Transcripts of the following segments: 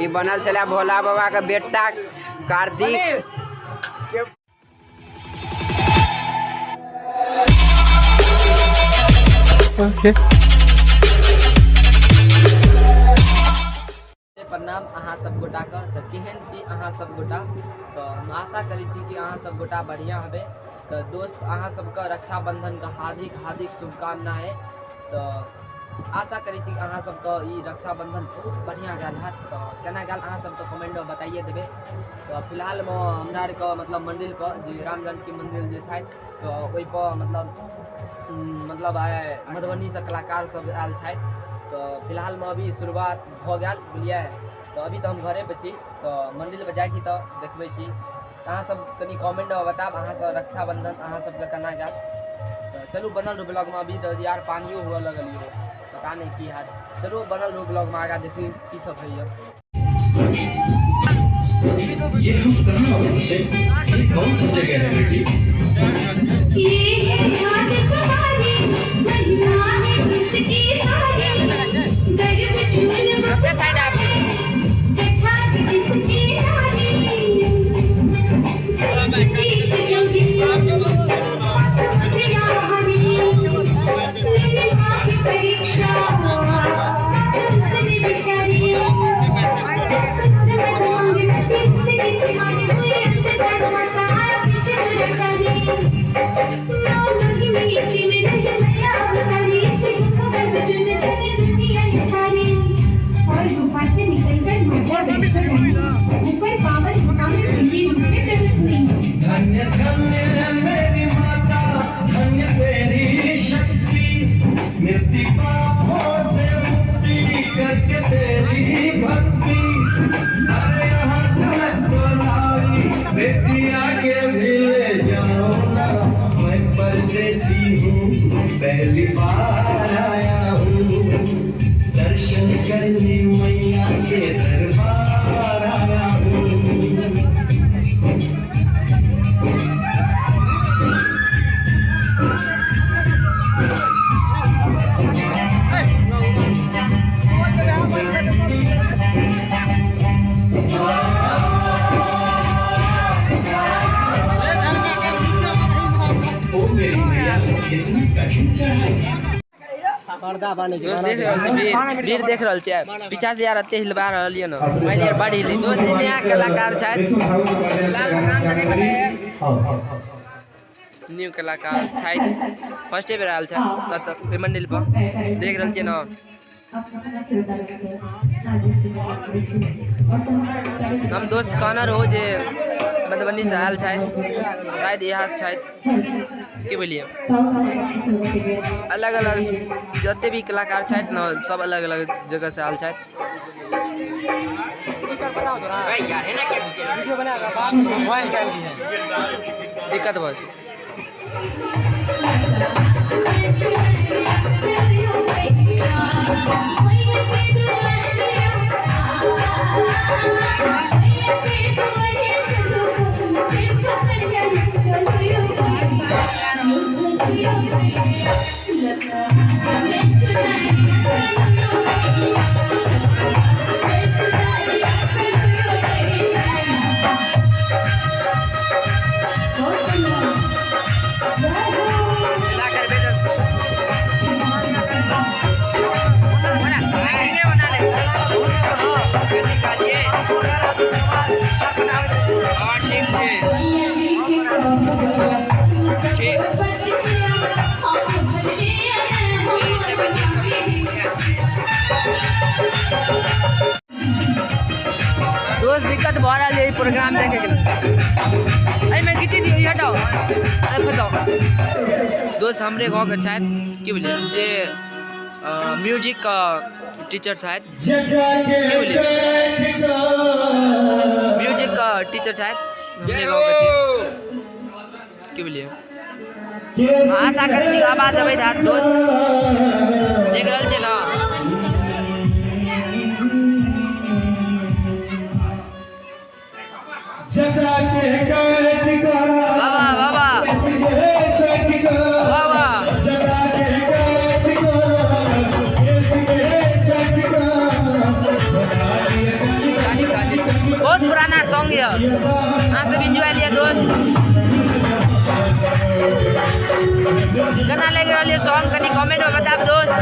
ये बनल चला भोला बाबा का बेटा कार्तिक। प्रणाम अहाँ सब गोटा का। तो केहन छी अहाँ सब गोटा? तो हम आशा करी छी कि अहाँ सब गोटा बढ़िया हबे। तो दोस्त अहाँ सबका रक्षाबंधन का हार्दिक हार्दिक शुभकामना है। तो आशा करी छी अहाँ सबका ई रक्षाबंधन बहुत बढ़िया गल है। तो केना गल अहाँ सबके कमेंट में बताइए देबे। तो फिलहाल में हमरा आर का मतलब मंदिर का जे राम जानकी मंदिर जे छै तो ओहि पर मतलब आए मधुबनी से कलाकार सब आयल छै। तो फिलहाल में अभी शुरुआत हो गया बुझलिए। तो अभी तो हम घरे पे छी। तो मंदिर पे जाए छी तो देखबे छी। अहाँ सब कनी कमेंट में बताब अहाँ सब रक्षाबंधन अहाँ सबके केना गया। तो चलू बनल रहू ब्लॉग में। अभी तो यार पानियो हुआ लगल यो पता नहीं की हाल। चलो बनल रहू ब्लॉग में आगा देखी की सब है। ये हम कहाँ से ये कौन सी जगह है बेटी? ये है घाट तुम्हारी महिमा है किसकी सारी गर्व चूल अपने साइड आप घाट किसकी सारी गीत जोगी तेरा हरी मेरे माँ की परीक्षा तुमसे बेचारी धन्य धन्य मेरी माता धन्य तेरी शक्ति मृत्यु पापों से मुक्ति करके तेरी भक्ति। अरे यहाँ तक तो लावी बेटी आगे भी ले जाओ ना। मैं परदेसी हूँ पहली बार आया हूँ दर्शन करने मैया के दरबार आया हूँ। वीर देख रहल छियै पीछा से यार एते हिलबा रहलिए न मैंने यार बड़ हिली। दोस्त नया कलाकार छै न्यू कलाकार छै फर्स्ट बेर आयल छै तब मंदिर पर देख रहल छियै न। हम दोस्त कहना रहो जे मधुबनी से आयल छै शायद यहाँ छै की बोलिए। अलग अलग जते भी कलाकार छै न सब अलग अलग जगह से आयल छै। दिक्कत बस दोस्त दिक्कत भऽ रहल है प्रोग्राम देखे के में किसी हटाओ बताओ। दोस्त हमरे गाँव के छथि की बोलिए जे म्यूजिक का टीचर छथि की बोलिए म्यूजिक का टीचर छथि हमरे गाँव के छी की बोलिए। आशा करै छी आवाज अबैत हैत दोस्त देख रहल छियै न। बाबा बहुत पुराना सॉन्ग है, अहाँ सब एंजॉय लिया दोस्त। केना लग रहा है सॉन्ग कनी कमेंट में बताब दोस्त।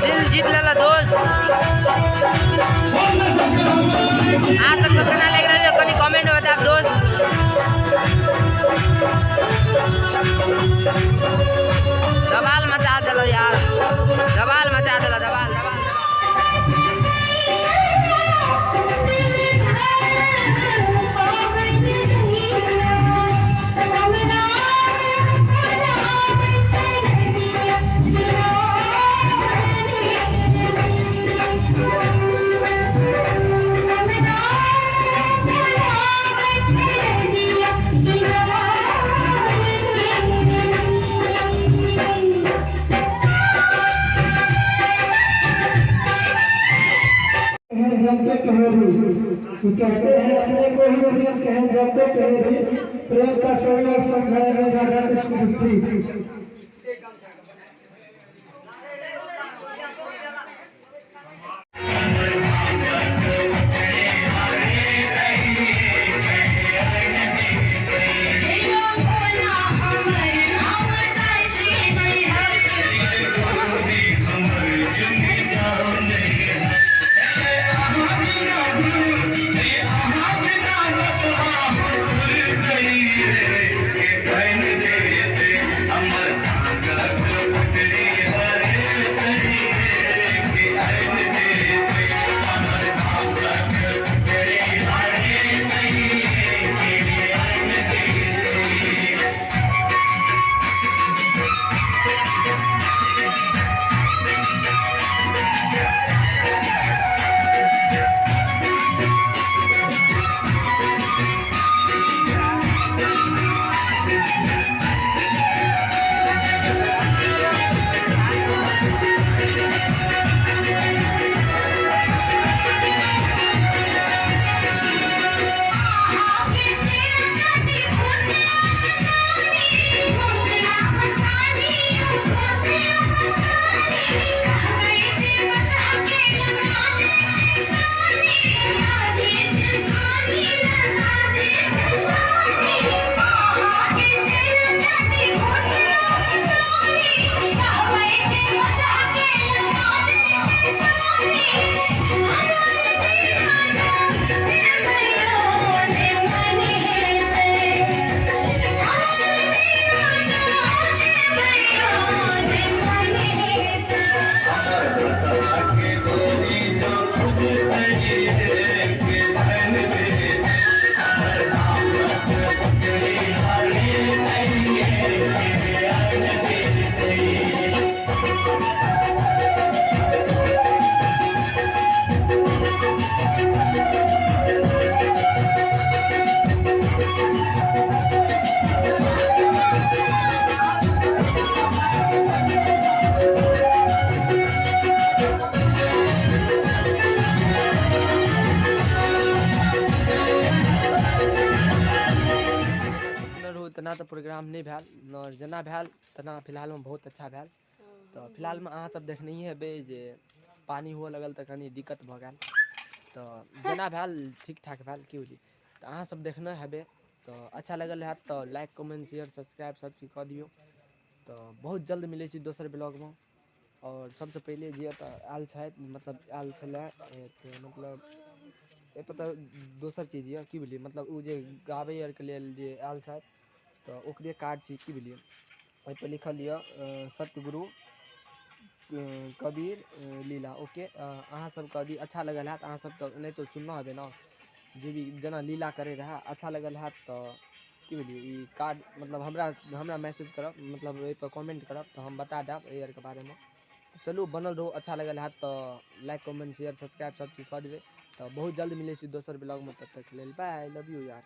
दिल जीत लेला दोस्त। आ सबको केना लग रहल कनी कमेंट में बताब दोस्त। धमाल मचा देला यार, धमाल मचा देला, धमाल धमाल। कहते हैं अपने को ही प्रेम कहे जब तो कहे भी प्रेम का सही और समझाएगा राधा कृष्ण की। तना तो प्रोग्राम नहीं भेल न, जना भेल तना फिलहाल में बहुत अच्छा भेल। तो फिलहाल में अहाँ सब देखने हेबे जे पानी हुआ लगल तो कनी दिक्कत भ गेल, तो जना भेल ठीक ठाक भेल की बुझी। तो अहाँ सब देखने हेबे, तो अच्छा लगल है तो लाइक कमेंट शेयर सब्सक्राइब सब चीज कऽ दियो। तो बहुत जल्द मिले छी दोसर ब्लॉग में। और सबसे पहले जे आयल छथि मतलब आयल छलै मतलब ए पता दोसर चीज ये की बुझलिए, मतलब उ जे गाबै आर के लेल जे आयल छथि तो ओकरे कार्ड छी की बुझलिए। ओहि पर लिखल ये सतगुरु कबीर लीला। ओके अहाँ सबके यदि अच्छा लगल है अहाँ सब तो नहीं तो सुनना हेबे ना, जे भी जना लीला करे रहा अच्छा लगल है तो की बुझलिए ई कार्ड मतलब हमरा मैसेज करब, मतलब ओहि पर कमेंट करब तो हम बता देब एयर के बारे में। चलू बनल रहो, अच्छा लगल है तो लाइक कमेंट शेयर सब्सक्राइब सब चीज कऽ देबै। तो बहुत जल्द मिले दोसर ब्लॉग में, तब तक लेल बाय, लव यू यार।